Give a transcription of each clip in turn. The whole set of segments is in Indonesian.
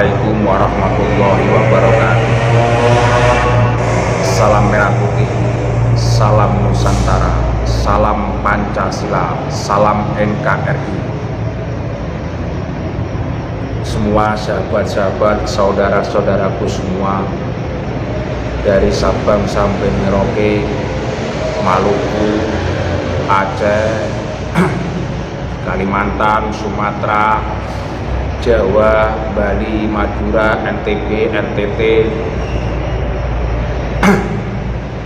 Assalamualaikum warahmatullahi wabarakatuh. Salam merah putih, salam Nusantara, salam Pancasila, salam NKRI. Semua sahabat-sahabat, saudara-saudaraku semua, dari Sabang sampai Merauke, Maluku, Aceh, Kalimantan, Sumatera, Jawa, Bali, Madura, NTB, NTT,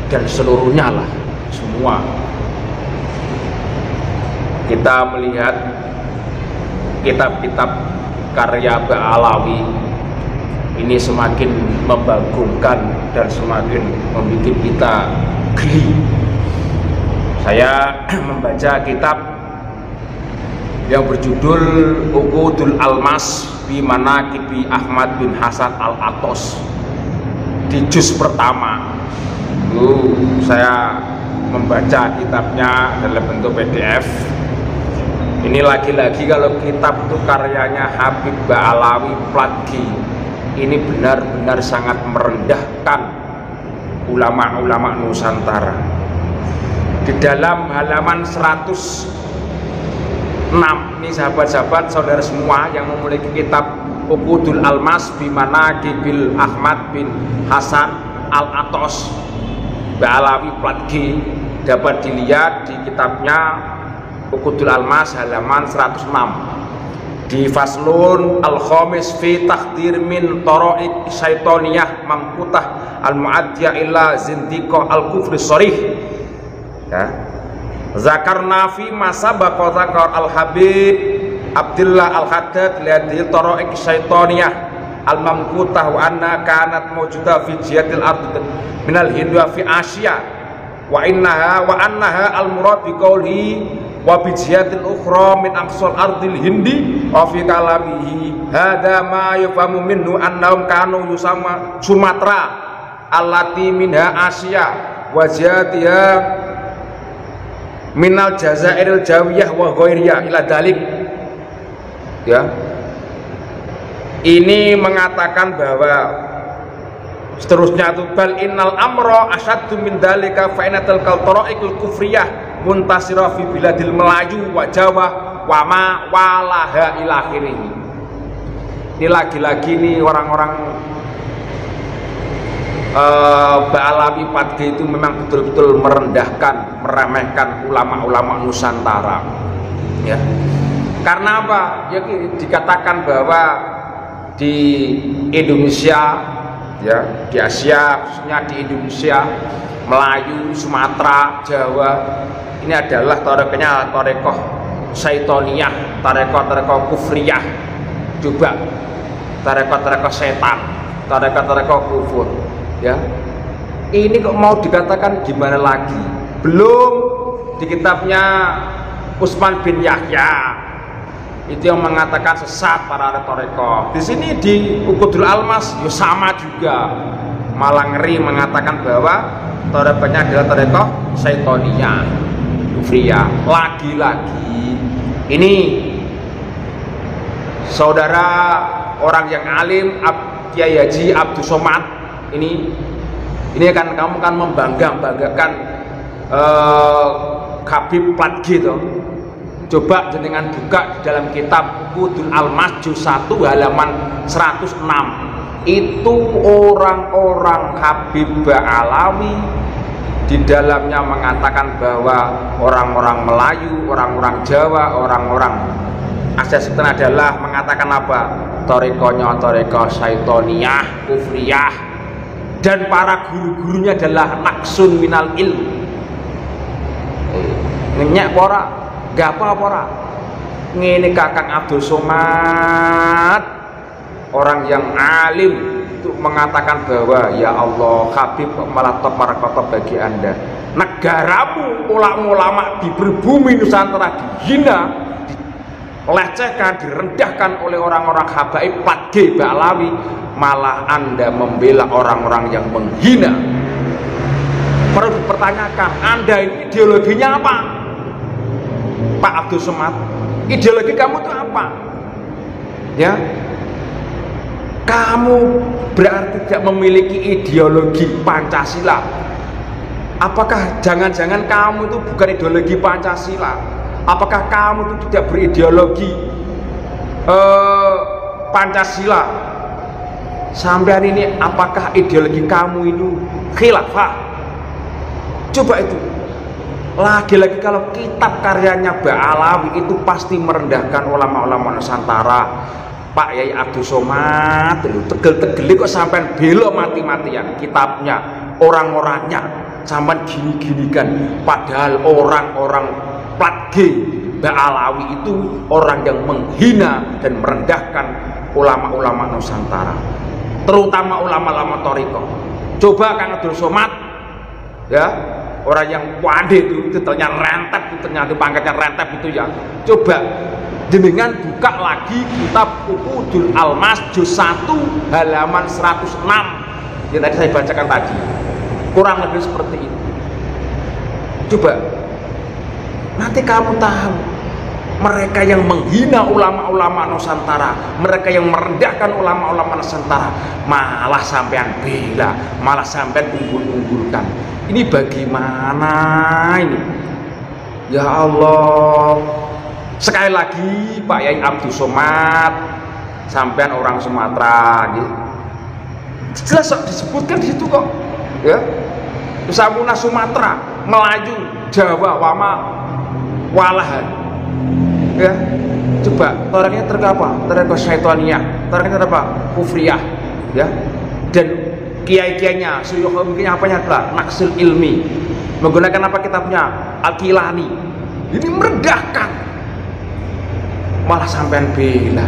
dan seluruhnya lah, semua. Kita melihat kitab-kitab karya Ba'alawi ini semakin membagongkan dan semakin membuat kita geli. Saya membaca kitab yang berjudul Uqudul Almas bi Manaqibi Ahmad bin Hasan Al-Atos di juz pertama. Saya membaca kitabnya dalam bentuk PDF. Ini lagi-lagi kalau kitab itu karyanya Habib Ba'alawi Platgi, ini benar-benar sangat merendahkan ulama-ulama Nusantara. Di dalam halaman 106, ini sahabat-sahabat saudara semua yang memiliki kitab Uqudul Almas bi Manaqibil Ahmad bin Hasan Al-Atos Ba'alawi Platgi, dapat dilihat di kitabnya Uqudul Almas halaman 106 di faslun al-khamis fi takhdir min tara'iq syaitoniyah mamkutah al-mu'addiyah illa zindiqah al-kufri sharih. Ya. Zakarna fi masa baqa zakar al-habib Abdullah al-Haddad liadil tara'iq syaitoniyah al-mamkutah wa anna kanat mawjudah fi jihatil ard minal Hindu fi Asia wa annaha al-murad bi qawlihi wa bi jihatil ukhra min aqsal ardil hindi wa fi kalamihi hadha ma yufamu minhu annahum kanu yusama Sumatra allati minha Asia wa jihatiha minal Jazairil Jawiyah wa ghairiyah ila dalik. Ya, ini mengatakan bahwa seterusnya itu bal innal amra asyaddu min dalika fa inatal qaltaraikul kufriyah muntasirah fi biladil Melayu wa Jawa wa ma walaha ila akhirih. Ini lagi-lagi nih orang-orang Ba'alawi Platgi itu memang betul-betul merendahkan, meremehkan ulama-ulama Nusantara. Ya. Karena apa? Ya, dikatakan bahwa di Indonesia, ya, di Asia, khususnya di Indonesia, Melayu, Sumatera, Jawa, ini adalah tarekoh syaitoniyah, tarekoh kufriyah, coba tarekoh setan, tarekoh kufur. Ya, ini kok mau dikatakan gimana lagi? Belum di kitabnya Utsman bin Yahya itu yang mengatakan sesat para tarekoh. Di sini di Uqudul Almas ya sama juga, malah ngeri mengatakan bahwa tarekohnya adalah tarekoh syaitoniyah, kufriyah. Lagi-lagi ini saudara orang yang alim Kiai Haji Abdus Somad ini kan kamu kan membanggakan Habib Platgi itu. Coba jenengan buka di dalam kitab Uqudul Almas juz 1 halaman 106. Itu orang-orang Habib Ba'alawi di dalamnya mengatakan bahwa orang-orang Melayu, orang-orang Jawa, orang-orang Asia Selatan adalah mengatakan apa? Tarekohnya tarekoh syaitoniyah, kufriyah, dan para guru-gurunya adalah naksun minal ilm. Ngenyak pora gak apa-apa. Ngene Kakang Abdul Somad, orang yang alim itu mengatakan bahwa ya Allah, Habib malah top marakotop bagi Anda. Negaramu, ulama-ulama di berbumi Nusantara dihina, dilecehkan, direndahkan oleh orang-orang habaib Platgi Ba'alawi, malah Anda membela orang-orang yang menghina. Perlu dipertanyakan, Anda ini ideologinya apa? Pak Abdul Somad, ideologi kamu itu apa? Ya, Kamu berarti tidak memiliki ideologi Pancasila. Apakah jangan-jangan kamu itu bukan ideologi Pancasila? Apakah kamu itu tidak berideologi Pancasila? Sampean ini apakah ideologi kamu itu khilafah? Coba itu. Lagi-lagi kalau kitab karyanya Mbak Alawi itu pasti merendahkan ulama-ulama Nusantara. Pak Yai Abdul Somad itu tegel-tegel kok sampean bela mati-matian kitabnya, orang-orangnya sampean gini-ginikan, padahal orang-orang plat G Mbak Alawi itu orang yang menghina dan merendahkan ulama-ulama Nusantara, terutama ulama-ulama Thariqah. Coba Kang Abdul Somad ya, orang yang pandai itu titelnya rentep, itu ternyata pangkatnya rentep itu ya. Coba jenengan buka lagi kitab Uqudul Almas juz 1 halaman 106 yang tadi saya bacakan tadi, kurang lebih seperti itu. Coba nanti kamu tahu mereka yang menghina ulama-ulama Nusantara, mereka yang merendahkan ulama-ulama Nusantara, malah sampean bela, malah sampean unggul-unggulkan. Ini bagaimana ini? Ya Allah. Sekali lagi Pak Yai Abdul Somad, sampean orang Sumatera, gitu. Jelas kok disebutkan di situ kok, ya. Samuna Sumatera, Melayu, Jawa, Wama, Walahan, ya. Coba torengnya terapa? Torengnya syaitaniyah, torengnya terapa? Kufriyah, ya. Dan kiai-kiainya, suyuh mungkin apanya adalah naksil ilmi, menggunakan apa kitabnya Al-Kilani. Ini merendahkan, malah sampean bela.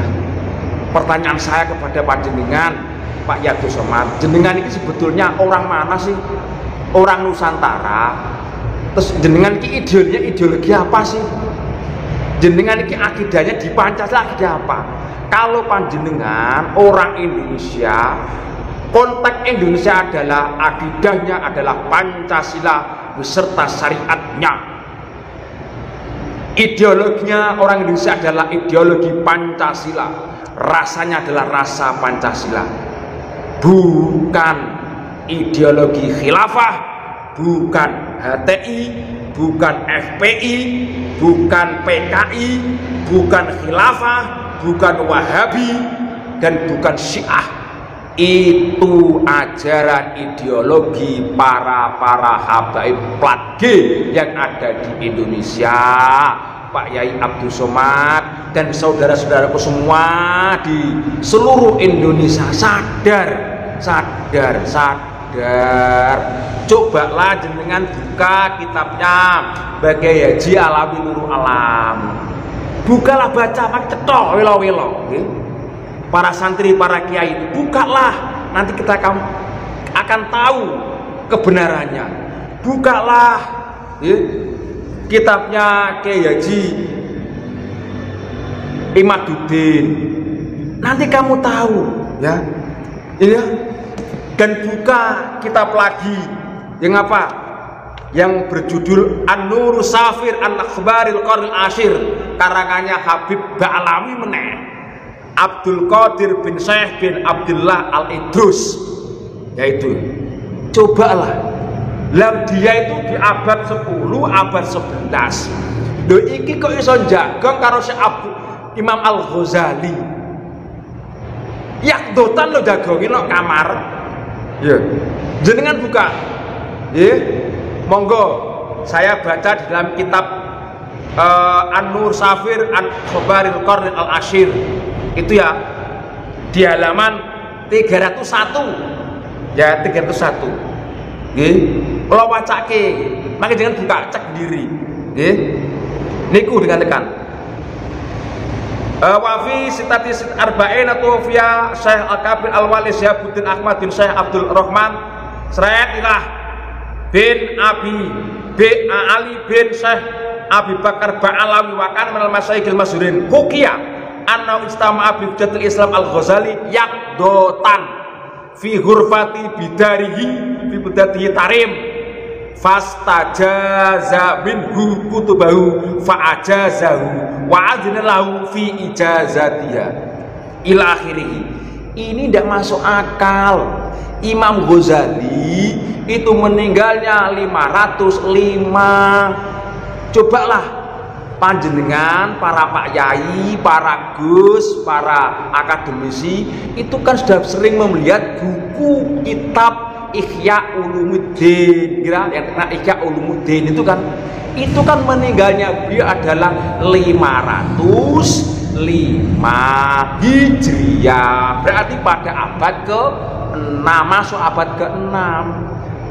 Pertanyaan saya kepada panjenengan Pak Abdul Somad, jenengan ini sebetulnya orang mana sih? Orang Nusantara. Terus jenengan ini ideologi apa sih? Jenengan ini akidahnya di Pancasila akidah apa? Kalau panjenengan orang Indonesia, konteks Indonesia adalah akidahnya adalah Pancasila beserta syariatnya. Ideologinya orang Indonesia adalah ideologi Pancasila, rasanya adalah rasa Pancasila, bukan ideologi khilafah, bukan HTI, bukan FPI, bukan PKI, bukan khilafah, bukan Wahabi, dan bukan Syiah. Itu ajaran ideologi para habaib plat G yang ada di Indonesia. Pak Yai Abdul Somad dan saudara-saudaraku semua di seluruh Indonesia, sadar. Cobalah jenengan buka kitabnya Bagai Haji Alawi Nurul Alam, bukalah baca mak cetok welo-welo, para santri, para kiai, bukalah, nanti kita akan tahu kebenarannya. Bukalah kitabnya Kiai Haji Imaduddin, nanti kamu tahu ya. Ya. Dan buka kitab lagi yang apa? Yang berjudul An-Nur Safir An-Akhbaril Qarnil Ashir, karangannya Habib Ba'alawi meneh, Abdul Qadir bin Syekh bin Abdullah Al-Idrus, yaitu cobalah. Lam dia itu di abad 10, abad 11. Do iki kok iso jagong karo Syekh Imam Al-Ghazali. Yak dotan lo jagongi no kamar. Ya. Jenengan buka. Ya. Monggo saya baca di dalam kitab An-Nur Safir An-Khabaril Qarnil Al-Ashir. Itu ya di halaman 301. Ya, 301. Nggih. Kula wacake, mangke jangan buka, cek sendiri. Nggih. Niku dengan tekan. Wafi sitati arba'in atau via Syekh Al-Kabir Al-Wali Syahabuddin Ahmad bin Syekh Abdul Rahman Seret ilah bin Ali bin Syekh Abi Bakar Ba'alawi wa kana minal masyayikhil masyhurin hukiya anna istama'a bi hujjatil Islam Al-Ghazali yaqdotan fi ghurfati bidarihi fi budatihi tarim fastajaza minhu kutubahu fa'ajazahu wa adna lahu fi ijazatiha ila akhirih. Ini tidak masuk akal. Imam Ghazali itu meninggalnya 505. Cobalah panjenengan, para Pak Yai, para Gus, para akademisi itu kan sudah sering melihat buku kitab Ihya Ulumuddin, kira yang kena Ihya Ulumuddin itu kan meninggalnya beliau adalah 505 Hijriah, berarti pada abad ke-6, masuk abad ke-6.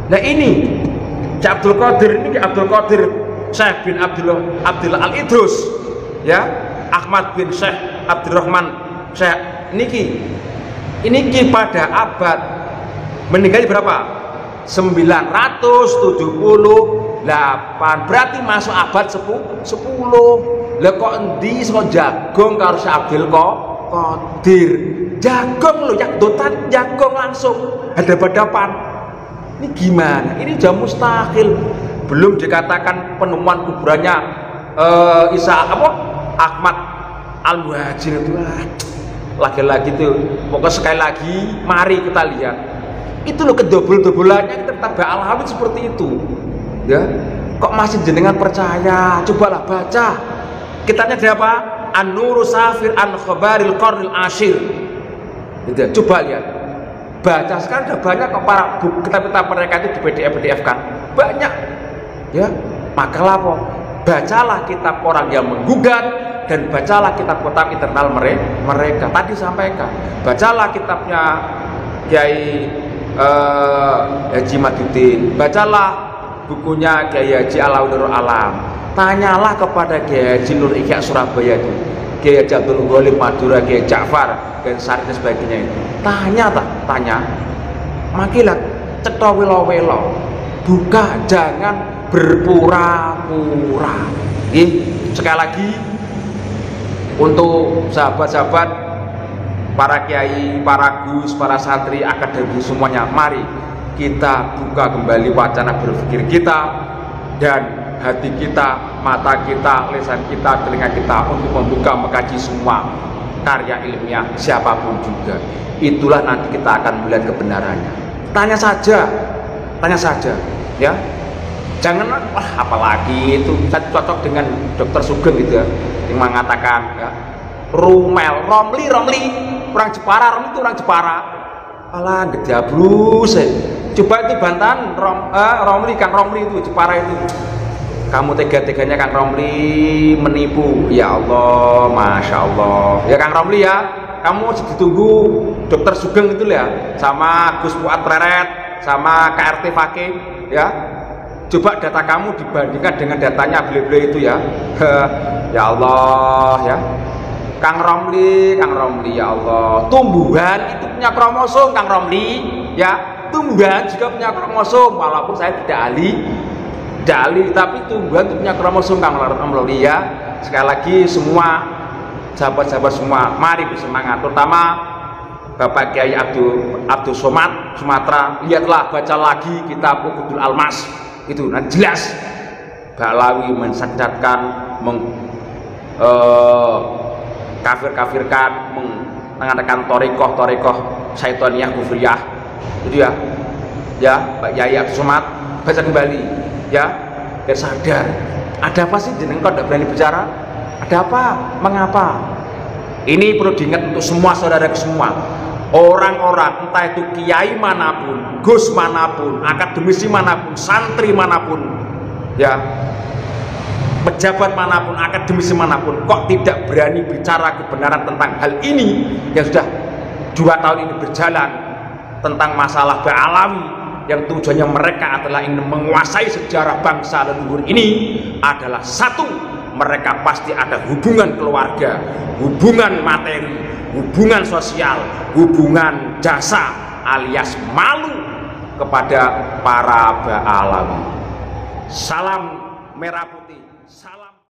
Nah ini Abdul Qadir Syekh bin Abdullah Al-Idrus, ya, Ahmad bin Syekh Abdurrahman Syekh niki pada abad meninggalnya berapa? 978, berarti masuk abad 10. Lah kok endi kok jagung karo Syekh Abdul Qadir? Jagung lho, dotan jagung langsung hadap-hadapan. Ini gimana? Ini jam mustahil. Belum dikatakan penemuan kuburannya Ahmad Al-Muhajir itu. Lagi-lagi tuh, pokoknya sekali lagi mari kita lihat. Itu loh kedobel-dobelannya kita Alawi seperti itu. Ya, kok masih jenengan percaya? Cobalah baca. Kitabnya ada apa? An-Nuru Safir an Khabaril Qarnil Ashir. Gitu. Coba lihat. Baca sekarang udah banyak kok para buku kitab-kitab mereka itu di PDF kan. Banyak. Ya, makalah apa? Bacalah kitab orang yang menggugat dan bacalah kitab-kitab internal mereka. Tadi sampaikan. Bacalah kitabnya Kiai Haji Maduddin, bacalah bukunya Kiai Haji Alawi Nurul Alam, tanyalah kepada Kiai Haji Nur Ihya Surabaya itu, Kiai Haji Abdul Ghalib Madura, Kiai Ja'far dan Syarif dan sebagainya itu, tanya, makilah cetha welo-welo, buka, jangan berpura-pura. Sekali lagi untuk sahabat-sahabat, para kiai, para gus, para santri, akademi semuanya, mari kita buka kembali wacana berpikir kita dan hati kita, mata kita, lisan kita, telinga kita untuk membuka, mengkaji semua karya ilmiah siapapun juga. Itulah nanti kita akan melihat kebenarannya. Tanya saja, ya. Jangan apalagi itu saya cocok dengan Dr. Sugeng gitu ya, yang mengatakan ya, Romli orang Jepara, Romli itu orang Jepara. Alah gedabrus. Coba itu bantahan Romli, Kang Romli itu Jepara itu. Kamu tega-teganya Kang Romli menipu. Ya Allah, Masya Allah. Ya Kang Romli ya, kamu ditunggu Dr. Sugeng itu ya, sama Gus Fuad Pleret, sama KRT Fakih ya. Coba data kamu dibandingkan dengan datanya beliau-beliau itu ya. Ya Allah ya. Kang Romli ya Allah, tumbuhan itu punya kromosom Kang Romli ya, tumbuhan juga punya kromosom, walaupun saya tidak ahli, tapi tumbuhan itu punya kromosom Kang Romli ya. Sekali lagi semua sahabat-sahabat semua, mari bersemangat, terutama Bapak Kiai Abdul Somad Sumatera, lihatlah, baca lagi kitab Uqudul Almas itu, nanti jelas Ba'alawi mensandarkan kafir-kafirkan, mengatakan torikoh syaitoniyah kufriyah itu ya Pak Yai Abdul Somad, baca kembali ya, biar sadar ada apa sih jenengan kok tidak berani bicara, ada apa, mengapa. Ini perlu diingat untuk semua saudara semua, orang-orang entah itu kiai manapun, gus manapun, akademisi manapun, santri manapun ya, pejabat manapun, akademisi manapun, kok tidak berani bicara kebenaran tentang hal ini yang sudah 2 tahun ini berjalan, tentang masalah Ba'alawi yang tujuannya mereka adalah ingin menguasai sejarah bangsa leluhur ini. Adalah satu, mereka pasti ada hubungan keluarga, hubungan materi, hubungan sosial, hubungan jasa, alias malu kepada para Ba'alawi. Salam merah putih.